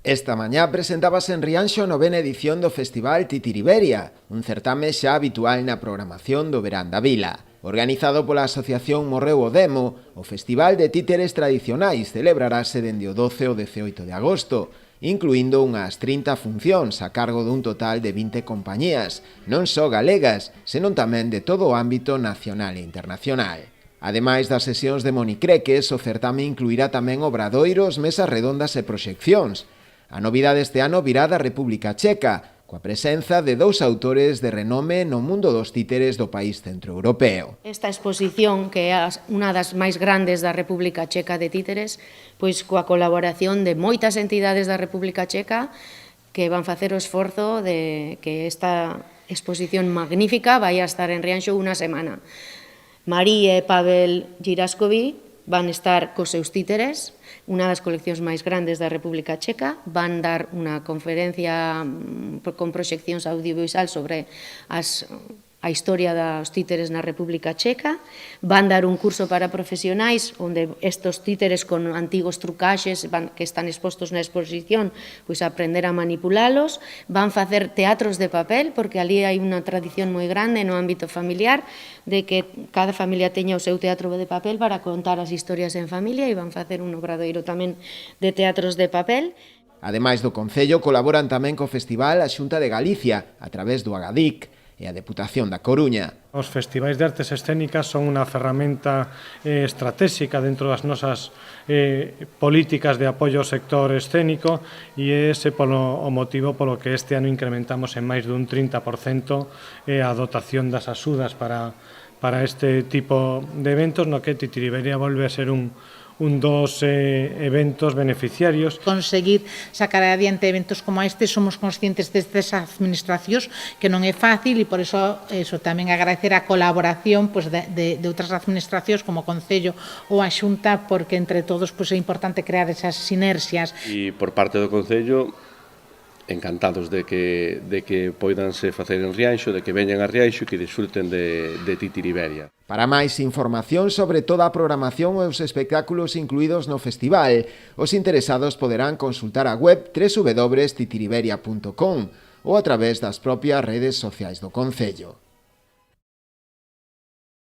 Esta mañá presentábase en Rianxo a novena edición do Festival Titiriberia, un certame xa habitual na programación do verán da vila. Organizado pola Asociación Morreu o Demo, o Festival de Títeres Tradicionais celebrarase dende o 12 ao 18 de agosto, incluindo unhas 30 funcións a cargo dun total de 20 compañías, non só galegas, senón tamén de todo o ámbito nacional e internacional. Ademais das sesións de monicreques, o certame incluirá tamén obradoiros, mesas redondas e proxeccións. A novidade este ano virá da República Checa, coa presenza de dous autores de renome no mundo dos títeres do país centroeuropeo. Esta exposición, que é unha das máis grandes da República Checa de títeres, pois coa colaboración de moitas entidades da República Checa que van facer o esforzo de que esta exposición magnífica vai a estar en Rianxo unha semana. Marie e Pavel Jiraskovi van estar cos seus títeres, unha das coleccións máis grandes da República Checa, van dar unha conferencia con proxeccións audiovisual sobre a historia dos títeres na República Checa, van dar un curso para profesionais onde estes títeres con antigos trucaxes que están expostos na exposición, pois aprender a manipulalos, van facer teatros de papel, porque ali hai unha tradición moi grande no ámbito familiar de que cada familia teña o seu teatro de papel para contar as historias en familia e van facer un obradoiro tamén de teatros de papel. Ademais do Concello, colaboran tamén co festival a Xunta de Galicia, a través do Agadic, e a Deputación da Coruña. Os festivais de artes escénicas son unha ferramenta estratégica dentro das nosas políticas de apoio ao sector escénico e ese o motivo polo que este ano incrementamos en máis dun 30% a dotación das axudas para este tipo de eventos, no que Titiriberia volve a ser un dos eventos beneficiarios. Conseguir sacar adiante eventos como este, somos conscientes destas administracións que non é fácil e por eso tamén agradecer a colaboración de outras administracións como o Concello ou a Xunta, porque entre todos é importante crear esas sinerxias. E por parte do Concello, encantados de que poidanse facer en Rianxo, de que veñan a Rianxo e que disfruten de Titiriberia. Para máis información sobre toda a programación e os espectáculos incluídos no festival, os interesados poderán consultar a web www.titiriberia.com ou a través das propias redes sociais do Concello.